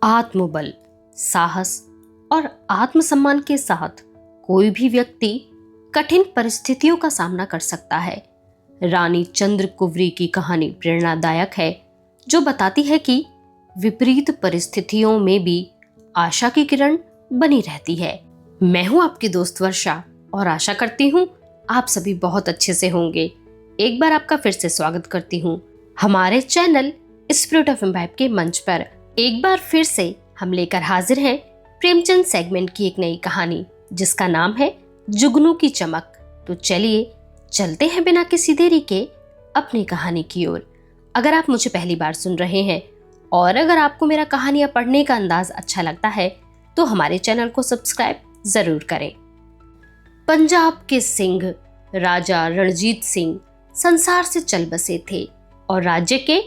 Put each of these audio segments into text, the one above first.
आत्मबल, साहस और आत्मसम्मान के साथ कोई भी व्यक्ति कठिन परिस्थितियों का सामना कर सकता है। रानी चंद्रकुवरी की कहानी प्रेरणादायक है, जो बताती है कि विपरीत परिस्थितियों में भी आशा की किरण बनी रहती है। मैं हूं आपकी दोस्त वर्षा और आशा करती हूं आप सभी बहुत अच्छे से होंगे। एक बार आपका फिर से स्वागत करती हूं हमारे चैनल स्पिरिट ऑफ इम्बाइब के मंच पर। एक बार फिर से हम लेकर हाजिर हैं प्रेमचंद सेगमेंट की एक नई कहानी, जिसका नाम है जुगनू की चमक। तो चलिए चलते हैं बिना किसी देरी के अपनी कहानी की ओर। अगर आप मुझे पहली बार सुन रहे हैं और अगर आपको मेरा कहानियां पढ़ने का अंदाज अच्छा लगता है तो हमारे चैनल को सब्सक्राइब जरूर करें। पंजाब के सिंह राजा रणजीत सिंह संसार से चल बसे थे और राज्य के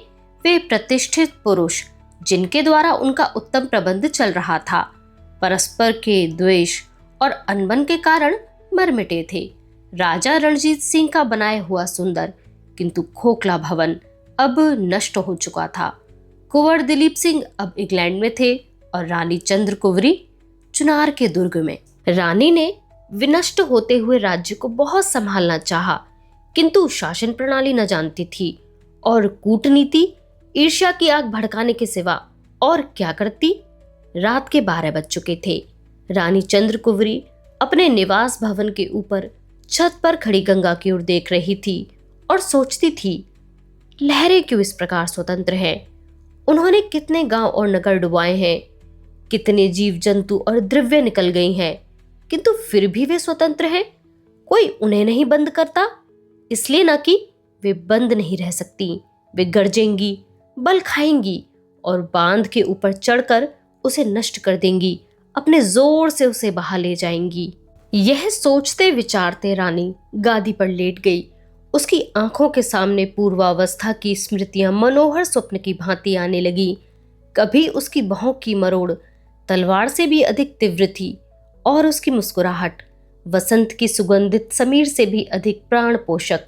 वे प्रतिष्ठित पुरुष जिनके द्वारा उनका उत्तम प्रबंध चल रहा था, परस्पर के द्वेष और अनबन के कारण मर मिटे थे। राजा रणजीत सिंह का बनाया हुआ सुंदर किंतु खोखला भवन अब नष्ट हो चुका था। कुंवर दिलीप सिंह अब इंग्लैंड में थे और रानी चंद्रकुवरी चुनार के दुर्ग में। रानी ने विनष्ट होते हुए राज्य को बहुत संभालना चाहा, किंतु शासन प्रणाली न जानती थी और कूटनीति ईर्ष्या की आग भड़काने के सिवा और क्या करती। रात के 12 बज चुके थे। रानी चंद्रकुवरी अपने निवास भवन के ऊपर छत पर खड़ी गंगा की ओर देख रही थी और सोचती थी, लहरें क्यों इस प्रकार स्वतंत्र हैं। उन्होंने कितने गांव और नगर डुबाए हैं, कितने जीव जंतु और द्रव्य निकल गई हैं, किंतु फिर भी वे स्वतंत्र हैं। कोई उन्हें नहीं बंद करता, इसलिए ना कि वे बंद नहीं रह सकती, वे गरजेंगी, बल खाएंगी और बांध के ऊपर चढ़कर उसे नष्ट कर देंगी, अपने जोर से उसे बहा ले जाएंगी। यह सोचते विचारते रानी गादी पर लेट गई। उसकी आंखों के सामने पूर्वावस्था की स्मृतियां मनोहर स्वप्न की भांति आने लगी। कभी उसकी बाहों की मरोड़ तलवार से भी अधिक तीव्र थी और उसकी मुस्कुराहट वसंत की सुगंधित समीर से भी अधिक प्राण पोषक।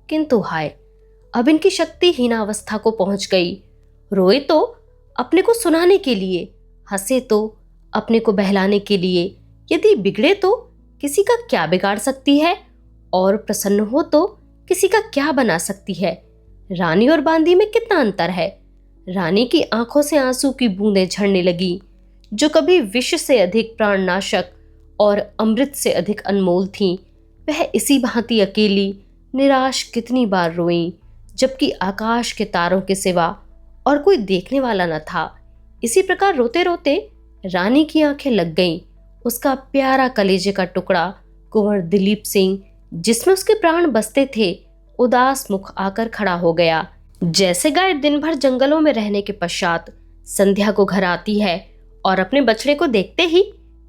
किंतु हाय, अब इनकी शक्ति हीनावस्था को पहुंच गई। रोए तो अपने को सुनाने के लिए, हंसे तो अपने को बहलाने के लिए, यदि बिगड़े तो किसी का क्या बिगाड़ सकती है और प्रसन्न हो तो किसी का क्या बना सकती है। रानी और बांदी में कितना अंतर है। रानी की आंखों से आंसू की बूंदें झड़ने लगी, जो कभी विष से अधिक प्राणनाशक और अमृत से अधिक अनमोल थीं। वह इसी भांति अकेली निराश कितनी बार रोई, जबकि आकाश के तारों के सिवा और कोई देखने वाला न था। इसी प्रकार रोते रोते रानी की आंखें लग गईं। उसका प्यारा कलेजे का टुकड़ा कुंवर दिलीप सिंह, जिसमें उसके प्राण बसते थे, उदास मुख आकर खड़ा हो गया। जैसे गाय दिन भर जंगलों में रहने के पश्चात संध्या को घर आती है और अपने बछड़े को देखते ही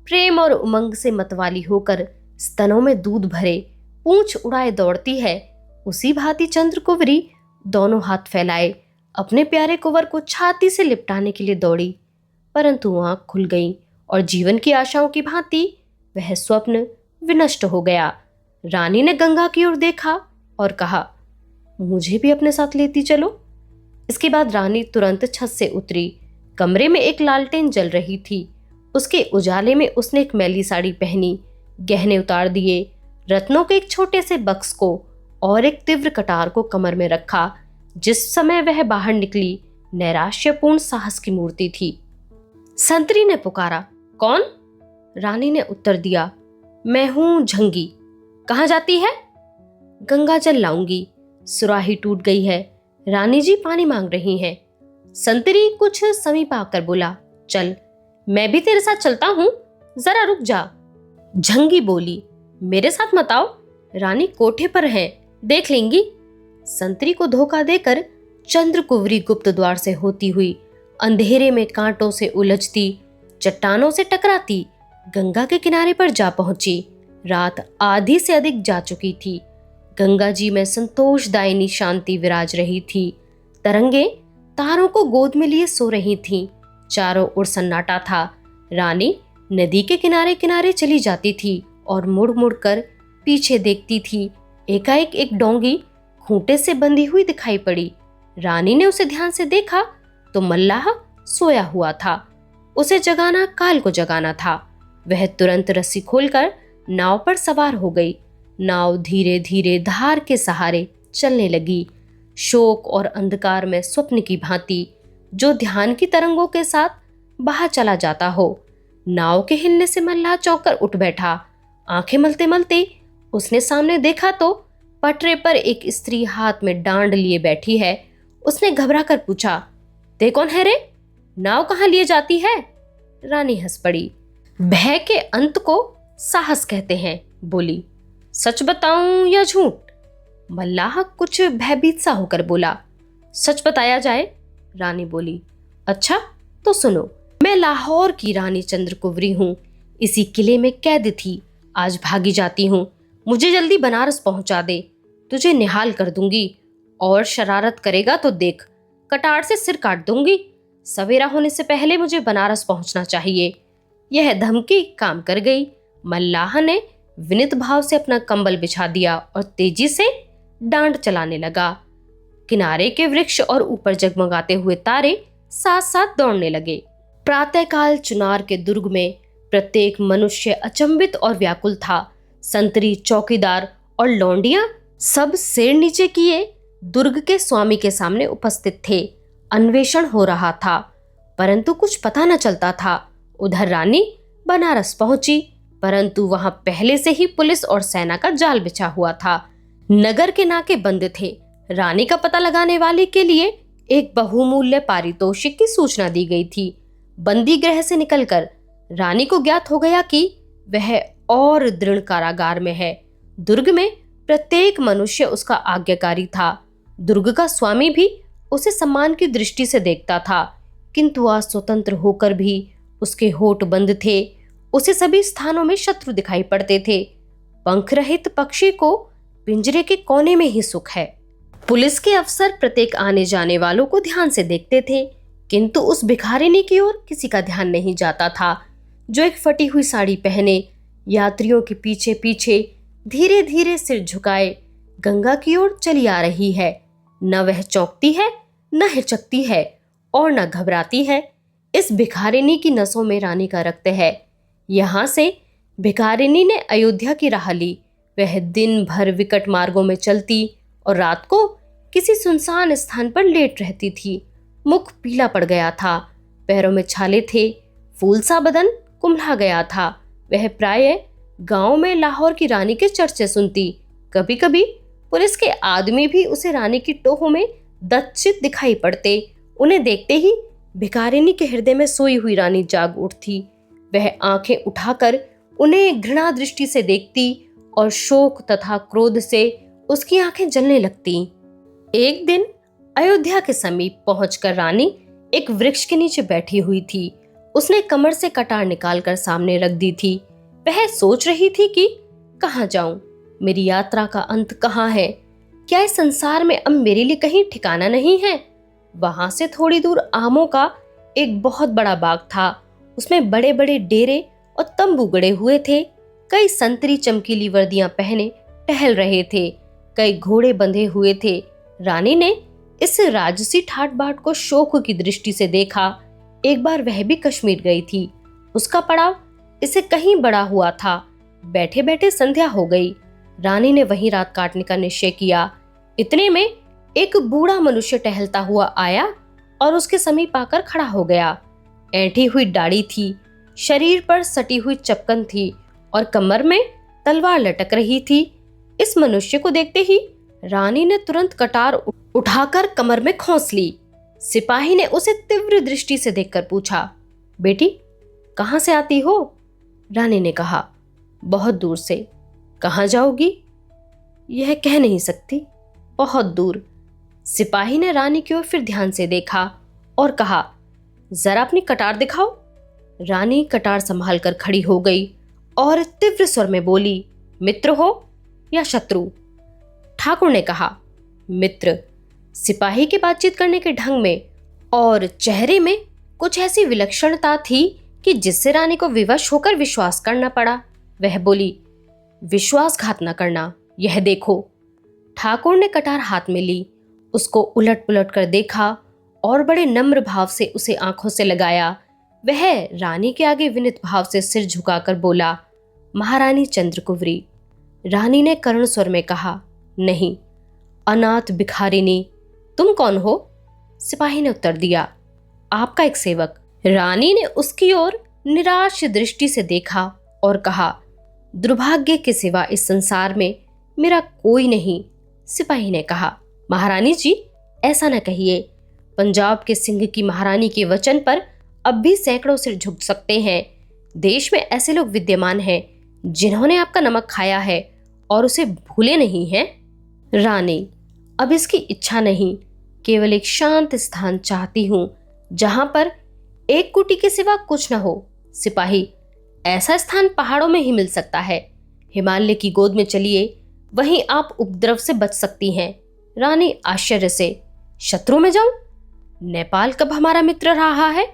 प्रेम और उमंग से मतवाली होकर स्तनों में दूध भरे पूंछ उड़ाए दौड़ती है, उसी भांति चंद्रकुवरी दोनों हाथ फैलाए अपने प्यारे कुंवर को छाती से लिपटाने के लिए दौड़ी, परंतु आंख खुल गई और जीवन की आशाओं की भांति वह स्वप्न विनष्ट हो गया। रानी ने गंगा की ओर देखा और कहा, मुझे भी अपने साथ लेती चलो। इसके बाद रानी तुरंत छत से उतरी। कमरे में एक लालटेन जल रही थी। उसके उजाले में उसने एक मैली साड़ी पहनी, गहने उतार दिए, रत्नों के एक छोटे से बक्स को और एक तीव्र कटार को कमर में रखा। जिस समय वह बाहर निकली, नैराश्यपूर्ण साहस की मूर्ति थी। संतरी ने पुकारा, कौन? रानी ने उत्तर दिया, मैं हूं झंगी। कहाँ जाती है? गंगा जल लाऊंगी, सुराही टूट गई है, रानी जी पानी मांग रही हैं। संतरी कुछ समीप आकर बोला, चल मैं भी तेरे साथ चलता हूं, जरा रुक जा। झंगी बोली, मेरे साथ मत आओ, रानी कोठे पर है, देख लेंगी। संतरी को धोखा देकर चंद्रकुवरी गुप्त द्वार से होती हुई अंधेरे में कांटों से उलझती, चट्टानों से टकराती गंगा के किनारे पर जा पहुंची। रात आधी से अधिक जा चुकी थी। गंगा जी में संतोषदायिनी शांति विराज रही थी। तरंगे तारों को गोद में लिए सो रही थीं। चारों ओर सन्नाटा था। रानी नदी के किनारे किनारे चली जाती थी और मुड़ मुड़ कर पीछे देखती थी। एकाएक एक डोंगी खूंटे से बंधी हुई दिखाई पड़ी। रानी ने उसे ध्यान से देखा तो मल्लाह सोया हुआ था। उसे जगाना काल को जगाना था। वह तुरंत रस्सी खोलकर नाव पर सवार हो गई। नाव धीरे धीरे धार के सहारे चलने लगी, शोक और अंधकार में स्वप्न की भांति जो ध्यान की तरंगों के साथ बाहर चला जाता हो। नाव के हिलने से मल्लाह चौंक कर उठ बैठा। आंखें मलते मलते उसने सामने देखा तो पटरे पर एक स्त्री हाथ में डांड लिए बैठी है। उसने घबरा कर पूछा, ते कौन है रे? नाव कहाँ लिए जाती है? रानी हंस पड़ी। भय के अंत को साहस कहते हैं, बोली। सच बताऊं या झूठ? मल्लाह कुछ भयभीत सा होकर बोला। सच बताया जाए, रानी बोली। अच्छा तो सुनो, मैं लाहौर की रानी चंद्रकुवरी हूँ। इसी किले में कैद थी, आज भागी जाती हूँ। मुझे जल्दी बनारस पहुंचा दे, तुझे निहाल कर दूंगी। और शरारत करेगा तो देख, कटार से सिर काट दूंगी। सवेरा होने से पहले मुझे बनारस पहुंचना चाहिए। यह धमकी काम कर गई। मल्लाह ने विनित भाव से अपना कंबल बिछा दिया और तेजी से डांड चलाने लगा। किनारे के वृक्ष और ऊपर जगमगाते हुए तारे साथ साथ दौड़ने लगे। प्रातःकाल चुनार के दुर्ग में प्रत्येक मनुष्य अचंभित और व्याकुल था। संतरी, चौकीदार और लौंडियां सब सिर नीचे किए दुर्ग के स्वामी के सामने उपस्थित थे। अन्वेषण हो रहा था, परंतु कुछ पता न चलता था। उधर रानी बनारस पहुंची, परंतु वहां पहले से ही पुलिस और सेना का जाल बिछा हुआ था। नगर के नाके बंद थे। रानी का पता लगाने वाले के लिए एक बहुमूल्य पारितोषिक की सूचना दी गई थी। बंदी गृह से निकलकर रानी को ज्ञात हो गया कि वह और दृढ़ कारागार में है। दुर्ग में प्रत्येक मनुष्य उसका आज्ञाकारी था। दुर्ग का स्वामी भी उसे सम्मान की दृष्टि से देखता था, किंतु आज स्वतंत्र होकर भी उसके होठ बंद थे। उसे सभी स्थानों में शत्रु दिखाई पड़ते थे। पंख रहित पक्षी को पिंजरे के कोने में ही सुख है। पुलिस के अफसर प्रत्येक आने जाने वालों को ध्यान से देखते थे, किंतु उस भिखारिनी की ओर किसी का ध्यान नहीं जाता था, जो एक फटी हुई साड़ी पहने यात्रियों के पीछे पीछे धीरे धीरे सिर झुकाए गंगा की ओर चली आ रही है। न वह चौंकती है, न हिचकती है और न घबराती है। इस भिखारिनी की नसों में रानी का रक्त है। यहाँ से भिखारिनी ने अयोध्या की राह ली। वह दिन भर विकट मार्गों में चलती और रात को किसी सुनसान स्थान पर लेट रहती थी। मुख पीला पड़ गया था, पैरों में छाले थे, फूल सा बदन कुम्हला गया था। वह प्रायः गांव में लाहौर की रानी के चर्चे सुनती। कभी कभी पुलिस के आदमी भी उसे रानी की टोह में दत्चित दिखाई पड़ते। उन्हें देखते ही भिखारिनी के हृदय में सोई हुई रानी जाग उठती। वह आंखें उठाकर उन्हें घृणा दृष्टि से देखती और शोक तथा क्रोध से उसकी आंखें जलने लगती। एक दिन अयोध्या के समीप पहुंचकर रानी एक वृक्ष के नीचे बैठी हुई थी। उसने कमर से कटार निकालकर सामने रख दी थी। वह सोच रही थी कि कहाँ जाऊं, मेरी यात्रा का अंत कहाँ है? क्या इस संसार में अब मेरे लिए कहीं ठिकाना नहीं है? वहां से थोड़ी दूर आमों का एक बहुत बड़ा बाग था। उसमें बड़े बड़े डेरे और तंबू गड़े हुए थे। कई संतरी चमकीली वर्दियां पहने टहल रहे थे, कई घोड़े बंधे हुए थे। रानी ने इस राजसी ठाट बाट को शोक की दृष्टि से देखा। एक बार वह भी कश्मीर गई थी। उसका पड़ाव इसे कहीं बड़ा हुआ था। बैठे बैठे संध्या हो गई। रानी ने वहीं रात काटने का निश्चय किया। इतने में एक बूढ़ा मनुष्य टहलता हुआ आया और उसके समीप आकर खड़ा हो गया। ऐंठी हुई दाढ़ी थी, शरीर पर सटी हुई चपकन थी और कमर में तलवार लटक रही थी। इस मनुष्य को देखते ही रानी ने तुरंत कटार उठाकर कमर में खोस ली। सिपाही ने उसे तीव्र दृष्टि से देखकर पूछा, बेटी कहाँ से आती हो? रानी ने कहा, बहुत दूर से। कहाँ जाओगी? यह कह नहीं सकती, बहुत दूर। सिपाही ने रानी की ओर फिर ध्यान से देखा और कहा, जरा अपनी कटार दिखाओ। रानी कटार संभाल कर खड़ी हो गई और तीव्र स्वर में बोली, मित्र हो या शत्रु? ठाकुर ने कहा, मित्र। सिपाही की बातचीत करने के ढंग में और चेहरे में कुछ ऐसी विलक्षणता थी कि जिससे रानी को विवश होकर विश्वास करना पड़ा। वह बोली, विश्वासघात न करना, यह देखो। ठाकुर ने कटार हाथ में ली, उसको उलट पुलट कर देखा और बड़े नम्र भाव से उसे आंखों से लगाया। वह रानी के आगे विनीत भाव से सिर झुकाकर बोला, महारानी चंद्रकुवरी। रानी ने करुण स्वर में कहा, नहीं, अनाथ भिखारिनी। तुम कौन हो? सिपाही ने उत्तर दिया, आपका एक सेवक। रानी ने उसकी ओर निराश दृष्टि से देखा और कहा, दुर्भाग्य के सिवा इस संसार में मेरा कोई नहीं। सिपाही ने कहा, महारानी जी, ऐसा न कहिए। पंजाब के सिंह की महारानी के वचन पर अब भी सैकड़ों सिर झुक सकते हैं। देश में ऐसे लोग विद्यमान हैं जिन्होंने आपका नमक खाया है और उसे भूले नहीं हैं। रानी, अब इसकी इच्छा नहीं, केवल एक शांत स्थान चाहती हूं जहां पर एक कुटी के सिवा कुछ न हो। सिपाही, ऐसा स्थान पहाड़ों में ही मिल सकता है। हिमालय की गोद में चलिए, वहीं आप उपद्रव से बच सकती हैं। रानी आश्चर्य से, शत्रु में जाऊं? नेपाल कब हमारा मित्र रहा है?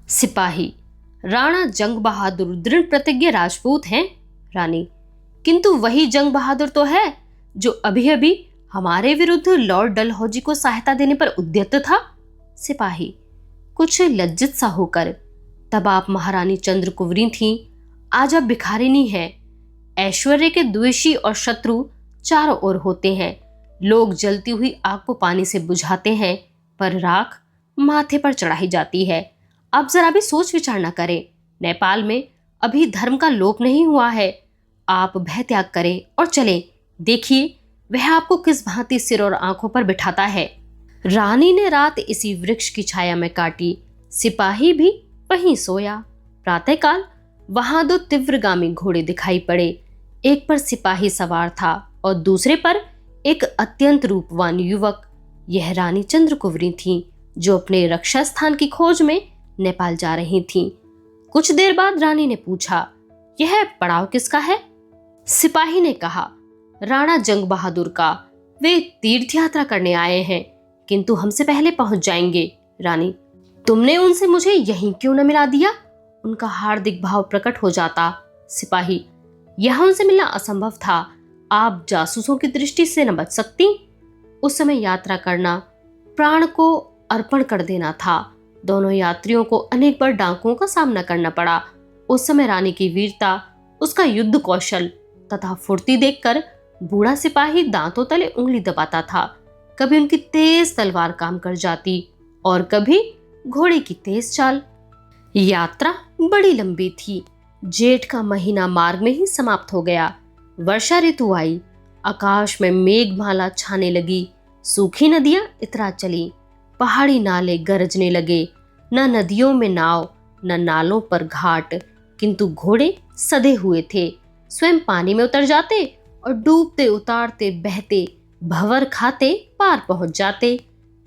सिपाही, राणा जंग बहादुर दृढ़ प्रतिज्ञ राजपूत हैं। रानी, किंतु वही जंग बहादुर तो है जो अभी अभी हमारे विरुद्ध लॉर्ड डलहौजी को सहायता देने पर उद्यत था। सिपाही, कुछ लज्जित सा होकर, तब आप महारानी चंद्रकुवरी थीं, आज आप भिखारिनी हैं। ऐश्वर्य के द्वेषी और शत्रु चारों ओर होते हैं। लोग जलती हुई आग को पानी से बुझाते हैं, पर राख माथे पर चढ़ाई जाती है। आप जरा भी सोच विचार न करें। नेपाल में अभी धर्म का लोप नहीं हुआ है। आप भय त्याग करें और चलें। देखिए वह आपको किस भांति सिर और आंखों पर बिठाता है। रानी ने रात इसी वृक्ष की छाया में काटी। सिपाही भी वहीं सोया। प्रातःकाल वहां दो तीव्रगामी घोड़े दिखाई पड़े। एक पर सिपाही सवार था और दूसरे पर एक अत्यंत रूपवान युवक। यह रानी चंद्रकुवरी थीं, जो अपने रक्षा स्थान की खोज में नेपाल जा रही थीं। कुछ देर बाद रानी ने पूछा, यह पड़ाव किसका है? सिपाही ने कहा, राणा जंग बहादुर का। वे तीर्थ यात्रा करने आए हैं, किंतु हमसे पहले पहुंच जाएंगे। रानी, तुमने उनसे मुझे यहीं क्यों न मिला दिया? उनका हार्दिक भाव प्रकट हो जाता। सिपाही, यह उनसे मिलना असंभव था। आप जासूसों की दृष्टि से न बच सकती। उस समय यात्रा करना प्राण को अर्पण कर देना था। दोनों यात्रियों को अनेक बार डाकुओं का सामना करना पड़ा। उस समय रानी की वीरता, उसका युद्ध कौशल तथा फुर्ती देखकर बूढ़ा सिपाही दांतों तले उंगली दबाता था। कभी उनकी तेज तलवार काम कर जाती और कभी घोड़े की तेज चाल। यात्रा बड़ी लंबी थी। जेठ का महीना मार्ग में ही समाप्त हो गया। वर्षा ऋतु आई। आकाश में मेघमाला छाने लगी। सूखी नदियां इतरा चली। पहाड़ी नाले गरजने लगे। न नदियों में नाव, न नालों पर घाट, किंतु घोड़े सधे हुए थे। स्वयं पानी में उतर जाते और डूबते उतारते बहते भंवर खाते पार पहुंच जाते।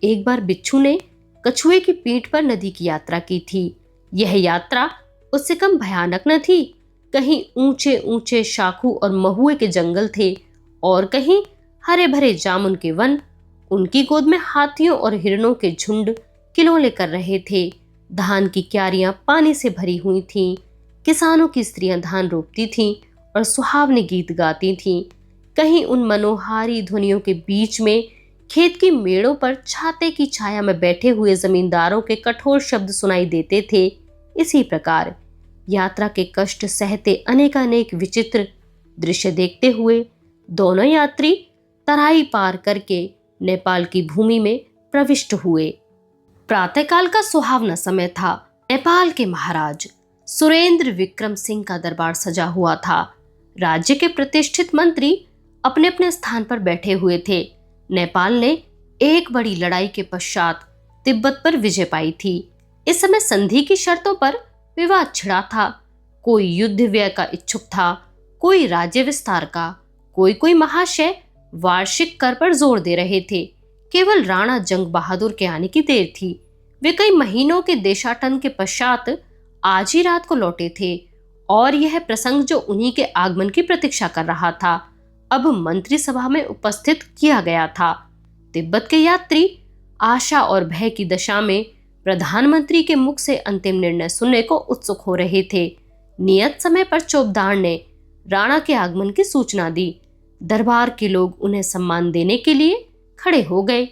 एक बार बिच्छू ने कछुए की पीठ पर नदी की यात्रा की थी। यह यात्रा उससे कम भयानक न थी। कहीं ऊंचे ऊंचे शाखू और महुए के जंगल थे और कहीं हरे भरे जामुन के वन। उनकी गोद में हाथियों और हिरणों के झुंड किलोले कर रहे थे। धान की क्यारियां पानी से भरी हुई थीं। किसानों की स्त्रियां धान रोपती थीं और सुहावने गीत गाती थीं। कहीं उन मनोहारी ध्वनियों के बीच में खेत की मेड़ों पर छाते की छाया में बैठे हुए जमींदारों के कठोर शब्द सुनाई देते थे। इसी प्रकार यात्रा के कष्ट सहते अनेकानेक विचित्र दृश्य देखते हुए दोनों यात्री तराई पार करके नेपाल की भूमि में प्रविष्ट हुए। प्रातःकाल का सुहावना समय था। नेपाल के महाराज सुरेंद्र विक्रम सिंह का दरबार सजा हुआ था। राज्य के प्रतिष्ठित मंत्री अपने अपने स्थान पर बैठे हुए थे। नेपाल ने एक बड़ी लड़ाई के पश्चात तिब्बत पर विजय पाई थी। इस समय संधि की शर्तों पर विवाद छिड़ा था। कोई युद्ध व्यय का इच्छुक था, कोई राज्य विस्तार का, कोई महाशय वार्षिक कर पर जोर दे रहे थे। केवल राणा जंग बहादुर के आने की देर थी। वे कई महीनों के देशाटन के पश्चात आज ही रात को लौटे थे और यह प्रसंग जो उन्हीं के आगमन की प्रतीक्षा कर रहा था, अब मंत्री सभा में उपस्थित किया गया था। तिब्बत के यात्री आशा और भय की दशा में प्रधानमंत्री के मुख से अंतिम निर्णय सुनने को उत्सुक हो रहे थे। नियत समय पर चौबदार ने राणा के आगमन की सूचना दी। दरबार के लोग उन्हें सम्मान देने के लिए खड़े हो गए।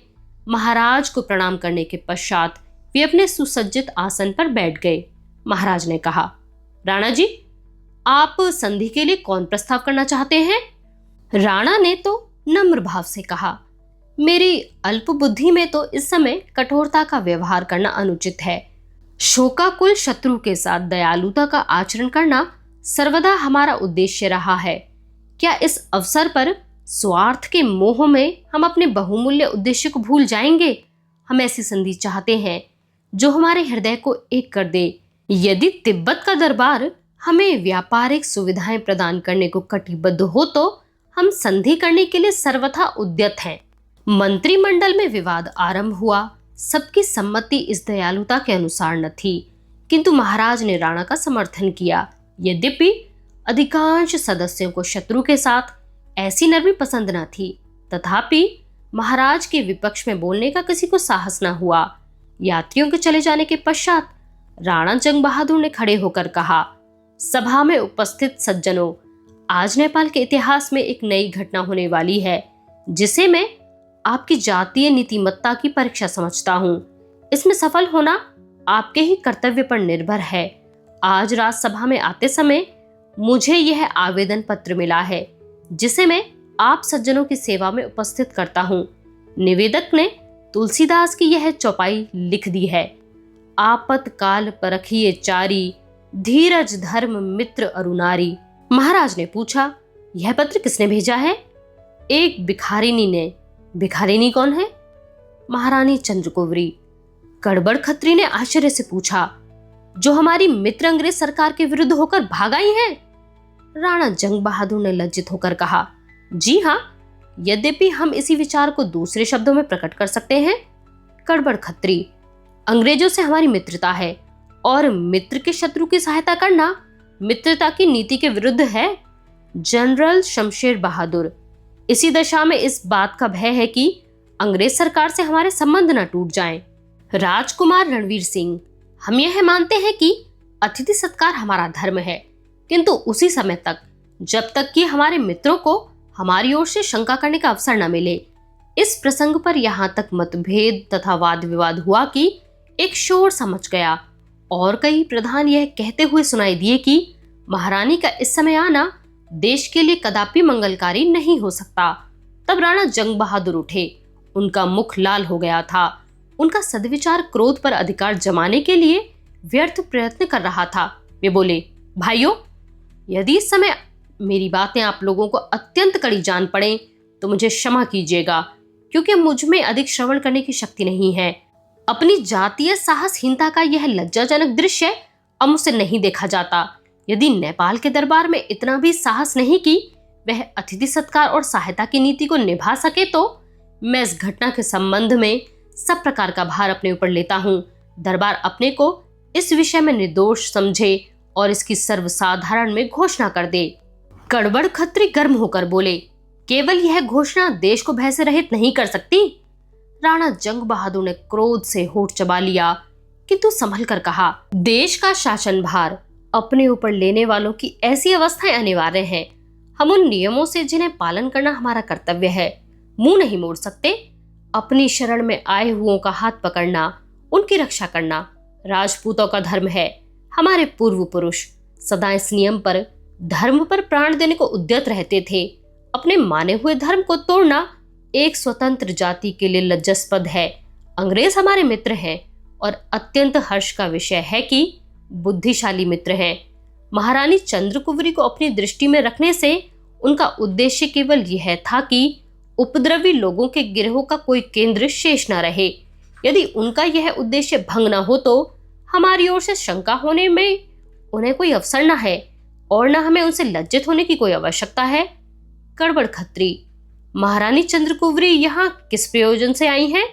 महाराज को प्रणाम करने के पश्चात वे अपने सुसज्जित आसन पर बैठ गए। महाराज ने कहा। राणा जी, आप संधि के लिए कौन प्रस्ताव करना चाहते हैं? राणा ने तो नम्र भाव से कहा, मेरी अल्प बुद्धि में तो इस समय कठोरता का व्यवहार करना अनुचित है। शोकाकुल शत्रु के साथ दयालुता का आचरण करना सर्वदा हमारा उद्देश्य रहा है। क्या इस अवसर पर स्वार्थ के मोह में हम अपने बहुमूल्य उद्देश्य को भूल जाएंगे? हम ऐसी संधि चाहते हैं जो हमारे हृदय को एक कर दे। यदि तिब्बत का दरबार हमें व्यापारिक सुविधाएं प्रदान करने को कटिबद्ध हो तो हम संधि करने के लिए सर्वथा उद्यत हैं। मंत्रिमंडल में विवाद आरंभ हुआ। सबकी सम्मति इस दयालुता के अनुसार न थी, किंतु महाराज ने राणा का समर्थन किया। यद्यपि अधिकांश सदस्यों को शत्रु के साथ ऐसी नरमी पसंद न थी, तथापि महाराज के विपक्ष में बोलने का किसी को साहस न हुआ। यात्रियों के चले जाने के पश्चात राणा जंग बहादुर ने खड़े होकर कहा, सभा में उपस्थित सज्जनों, आज नेपाल के इतिहास में एक नई घटना होने वाली है, जिसे मैं आपकी जातीय नीतिमत्ता की परीक्षा समझता हूँ। इसमें सफल होना आपके ही कर्तव्य पर निर्भर है। आज राज्यसभा में आते समय मुझे यह आवेदन पत्र मिला है, जिसे मैं आप सज्जनों की सेवा में उपस्थित करता हूँ। निवेदक ने तुलसीदास की यह चौपाई लिख दी है, आपतकाल परखिए चारी, धीरज धर्म मित्र अरुनारी। महाराज ने पूछा, यह पत्र किसने भेजा है? एक भिखारिनी ने। भिखारिनी कौन है? महारानी चंद्रकुवरी। गड़बड़ खत्री ने आश्चर्य से पूछा, जो हमारी मित्र अंग्रेज सरकार के विरुद्ध होकर भाग आई है? राणा जंग बहादुर ने लज्जित होकर कहा, जी हाँ, यद्यपि हम इसी विचार को दूसरे शब्दों में प्रकट कर सकते हैं। गड़बड़ खत्री, अंग्रेजों से हमारी मित्रता है और मित्र के शत्रु की सहायता करना मित्रता की नीति के विरुद्ध है। जनरल शमशेर बहादुर, इसी दशा में इस बात का भय है कि अंग्रेज सरकार से हमारे संबंध न टूट जाएं। राजकुमार रणवीर सिंह, हम यह मानते हैं कि अतिथि सत्कार हमारा धर्म है, किंतु उसी समय तक जब तक कि हमारे मित्रों को हमारी ओर से शंका करने का अवसर न मिले। इस प्रसंग पर यहाँ तक मतभेद तथा वाद विवाद हुआ कि एक शोर सा मच गया और कई प्रधान यह कहते हुए सुनाई दिए कि महारानी का इस समय आना देश के लिए कदापि मंगलकारी नहीं हो सकता। तब राणा जंग बहादुर उठे। उनका मुख लाल हो गया था। उनका सद्विचार क्रोध पर अधिकार जमाने के लिए व्यर्थ प्रयत्न कर रहा था। वे बोले, भाइयों, यदि इस समय मेरी बातें आप लोगों को अत्यंत कड़ी जान पड़े तो मुझे क्षमा कीजिएगा, क्योंकि मुझ में अधिक श्रवण करने की शक्ति नहीं है। अपनी जातीय साहसहीनता का यह लज्जाजनक दृश्य अब मुझसे नहीं देखा जाता। यदि नेपाल के दरबार में इतना भी साहस नहीं कि वह अतिथि सत्कार और सहायता की नीति को निभा सके, तो मैं इस घटना के संबंध में सब प्रकार का भार अपने ऊपर लेता हूँ। दरबार अपने को इस विषय में निर्दोष समझे और इसकी सर्वसाधारण में घोषणा कर दे। गड़बड़ खत्री गर्म होकर बोले, केवल यह घोषणा देश को भय से रहित नहीं कर सकती। राणा जंग बहादुर ने क्रोध से होठ चबा लिया, किंतु संभल कर कहा, देश का शासन भार अपने ऊपर लेने वालों की ऐसी अवस्थाएं अनिवार्य हैं। हम उन नियमों से जिन्हें पालन करना हमारा कर्तव्य है मुंह नहीं मोड़ सकते। अपनी शरण में आए हुओं का हाथ पकड़ना, उनकी रक्षा करना राजपूतों का धर्म है। हमारे पूर्व पुरुष सदा इस नियम पर, धर्म पर प्राण देने को उद्यत रहते थे। अपने माने हुए धर्म को तोड़ना एक स्वतंत्र जाति के लिए लज्जास्पद है। अंग्रेज हमारे मित्र हैं और अत्यंत हर्ष का विषय है कि बुद्धिशाली मित्र हैं। महारानी चंद्रकुवरी को अपनी दृष्टि में रखने से उनका उद्देश्य केवल यह था कि उपद्रवी लोगों के गिरोह का कोई केंद्र शेष न रहे। यदि उनका यह उद्देश्य भंग न हो तो हमारी ओर से शंका होने में उन्हें कोई अवसर न है और न हमें उनसे लज्जित होने की कोई आवश्यकता है। गड़बड़ खत्री, महारानी चंद्रकुवरी यहाँ किस प्रयोजन से आई हैं?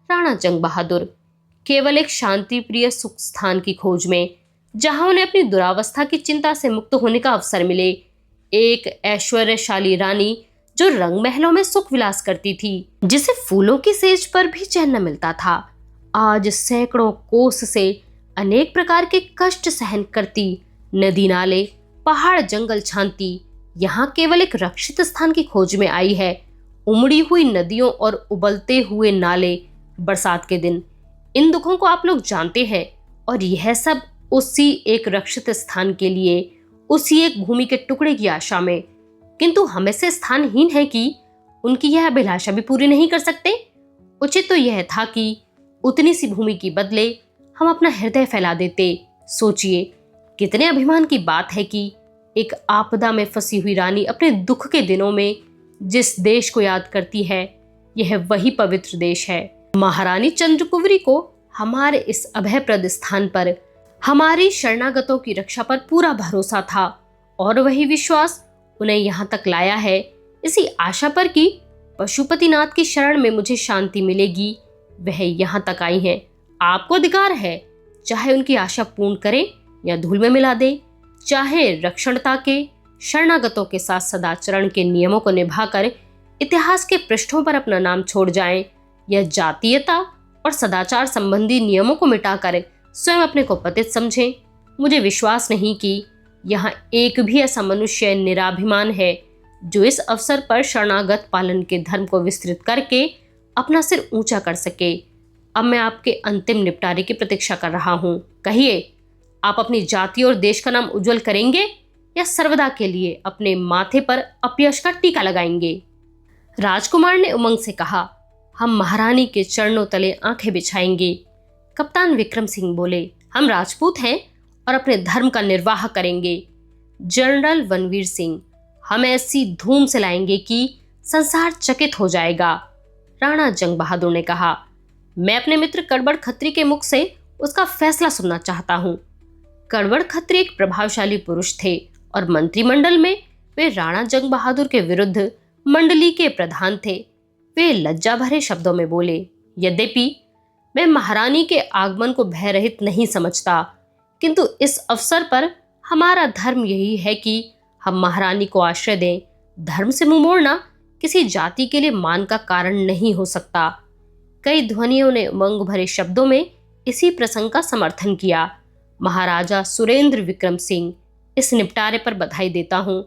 राणा जंग बहादुर, केवल एक शांति प्रिय सुख स्थान की खोज में, जहां उन्हें अपनी दुरावस्था की चिंता से मुक्त होने का अवसर मिले। एक ऐश्वर्यशाली रानी जो रंग महलों में सुख विलास करती थी, जिसे फूलों की सेज पर भी चैन न मिलता था, आज सैकड़ों कोस से अनेक प्रकार के कष्ट सहन करती, नदी नाले पहाड़ जंगल छानती, यहाँ केवल एक रक्षित स्थान की खोज में आई है। उमड़ी हुई नदियों और उबलते हुए नाले, बरसात के दिन, इन दुखों को आप लोग जानते हैं और यह सब उसी एक रक्षित स्थान के लिए, उसी एक भूमि के टुकड़े की आशा में, किंतु हम ऐसे स्थानहीन हैं कि उनकी यह अभिलाषा भी पूरी नहीं कर सकते। उचित तो यह था कि उतनी सी भूमि की बदले हम अपना हृदय फैला देते। सोचिए, कितने अभिमान की बात है कि एक आपदा में फंसी हुई रानी अपने दुख के दिनों में जिस देश को याद करती है, यह वही पवित्र देश है। महारानी चंद्रकुवरी को हमारे इस अभयप्रद स्थान पर हमारी शरणागतों की रक्षा पर पूरा भरोसा था, और वही विश्वास उन्हें यहाँ तक लाया है, इसी आशा पर कि पशुपतिनाथ की शरण में मुझे शांति मिलेगी। वह यहाँ तक आई हैं। आपको अधिकार है, चाहे उनकी आशा पूर्ण करें या धूल में मिला दे, चाहे रक्षणता के शरणागतों के साथ सदाचरण के नियमों को निभाकर इतिहास के पृष्ठों पर अपना नाम छोड़ जाएं, या जातीयता और सदाचार संबंधी नियमों को मिटाकर स्वयं अपने को पतित समझें। मुझे विश्वास नहीं कि यहाँ एक भी ऐसा मनुष्य निराभिमान है जो इस अवसर पर शरणागत पालन के धर्म को विस्तृत करके अपना सिर ऊंचा कर सके। अब मैं आपके अंतिम निपटारे की प्रतीक्षा कर रहा हूँ। कहिए, आप अपनी जाति और देश का नाम उज्जवल करेंगे या सर्वदा के लिए अपने माथे पर अपयश का टीका लगाएंगे? राजकुमार ने उमंग से कहा, हम महारानी के चरणों तले आंखें बिछाएंगे। कप्तान विक्रम सिंह बोले, हम राजपूत हैं और अपने धर्म का निर्वाह करेंगे। जनरल वनवीर सिंह, हम ऐसी धूम से लाएंगे कि संसार चकित हो जाएगा। राणा जंग बहादुर ने कहा, मैं अपने मित्र कड़बड़ खत्री के मुख से उसका फैसला सुनना चाहता हूँ। कड़बड़ खत्री एक प्रभावशाली पुरुष थे और मंत्रिमंडल में वे राणा जंग बहादुर के विरुद्ध मंडली के प्रधान थे। वे लज्जा भरे शब्दों में बोले, यद्यपि मैं महारानी के आगमन को भय रहित नहीं समझता, किंतु इस अवसर पर हमारा धर्म यही है कि हम महारानी को आश्रय दें। धर्म से मुंह मोड़ना किसी जाति के लिए मान का कारण नहीं हो सकता। कई ध्वनियों ने उमंग भरे शब्दों में इसी प्रसंग का समर्थन किया। महाराजा सुरेंद्र विक्रम सिंह, इस निपटारे पर बधाई देता हूँ।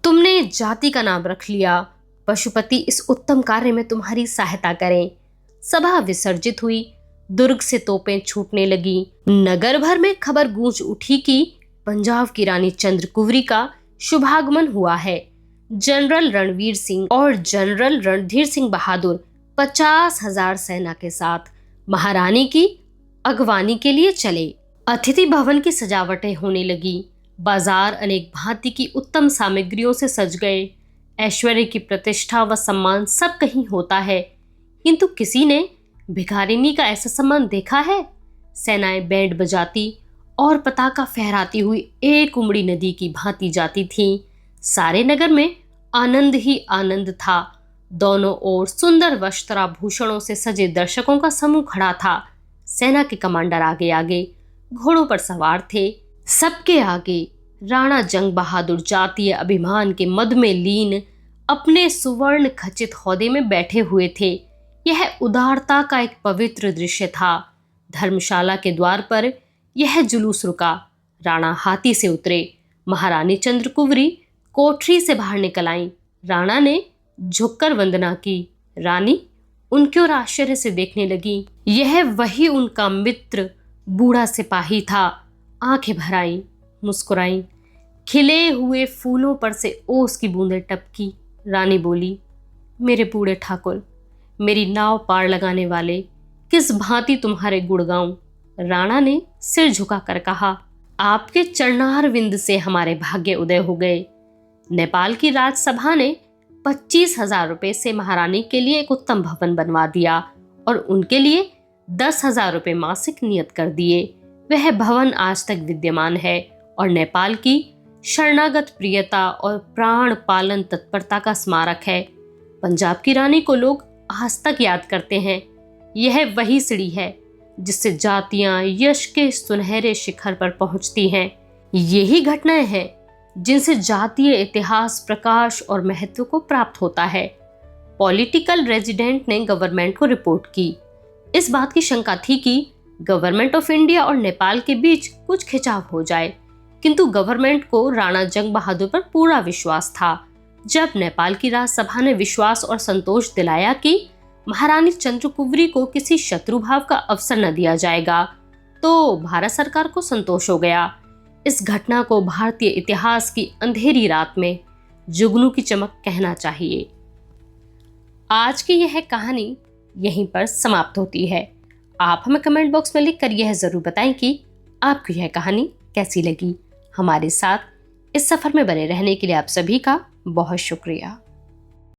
तुमने जाति का नाम रख लिया। पशुपति इस उत्तम कार्य में तुम्हारी सहायता करें। सभा विसर्जित हुई। दुर्ग से तोपें छूटने लगी। नगर भर में खबर गूंज उठी कि पंजाब की रानी चंद्रकुवरी का शुभागमन हुआ है। जनरल रणवीर सिंह और जनरल रणधीर सिंह बहादुर 50,000 सेना के साथ महारानी की अगवानी के लिए चले। अतिथि भवन की सजावटें होने लगी। बाजार अनेक भांति की उत्तम सामग्रियों से सज गए। ऐश्वर्य की प्रतिष्ठा व सम्मान सब कहीं होता है, किंतु किसी ने भिखारिनी का ऐसा सम्मान देखा है? सेनाएं बैंड बजाती और पताका फहराती हुई एक उमड़ी नदी की भांति जाती थीं। सारे नगर में आनंद ही आनंद था। दोनों ओर सुंदर वस्त्राभूषणों से सजे दर्शकों का समूह खड़ा था। सेना के कमांडर आगे आगे घोड़ों पर सवार थे। सबके आगे राणा जंग बहादुर जातीय अभिमान के मद में लीन अपने सुवर्ण खचित हौदे में बैठे हुए थे। यह उदारता का एक पवित्र दृश्य था। धर्मशाला के द्वार पर यह जुलूस रुका। राणा हाथी से उतरे। महारानी चंद्रकुवरी कोठरी से बाहर निकल आईं। राणा ने झुककर वंदना की। रानी उनकी ओर आश्चर्य से देखने लगी। यह वही उनका मित्र बूढ़ा सिपाही था। आंखें भर आईं, मुस्कुराईं। खिले हुए फूलों पर से ओस की बूंदें टपकी। रानी बोली, मेरे बूढ़े ठाकुर, मेरी नाव पार लगाने वाले, किस भांति तुम्हारे गुण गाऊं? राणा ने सिर झुकाकर कहा, आपके चरणार विंद से हमारे भाग्य उदय हो गए। नेपाल की राजसभा ने 25,000 रुपए से महारानी के लिए एक उत्तम भवन बनवा दिया और उनके लिए 10,000 रुपए मासिक नियत कर दिए। वह भवन आज तक विद्यमान है और नेपाल की शरणागत प्रियता और प्राण पालन तत्परता का स्मारक है। पंजाब की रानी को लोग आज तक याद करते हैं। यह वही सीढ़ी है जिससे जातियां यश के सुनहरे शिखर पर पहुंचती हैं। यही घटनाएं हैं जिनसे जातीय इतिहास प्रकाश और महत्व को प्राप्त होता है। पॉलिटिकल रेजिडेंट ने गवर्नमेंट को रिपोर्ट की। इस बात की शंका थी कि गवर्नमेंट ऑफ इंडिया और नेपाल के बीच कुछ खिंचाव हो जाए, किंतु गवर्नमेंट को राणा जंग बहादुर पर पूरा विश्वास था। जब नेपाल की राजसभा ने विश्वास और संतोष दिलाया कि महारानी चंद्रकुवरी को किसी शत्रुभाव का अवसर न दिया जाएगा, तो भारत सरकार को संतोष हो गया। इस घटना को भारतीय इतिहास की अंधेरी रात में जुगनू की चमक कहना चाहिए। आज की यह कहानी यहीं पर समाप्त होती है। आप हमें कमेंट बॉक्स में लिखकर यह जरूर बताएं कि आपको यह कहानी कैसी लगी। हमारे साथ इस सफर में बने रहने के लिए आप सभी का बहुत शुक्रिया।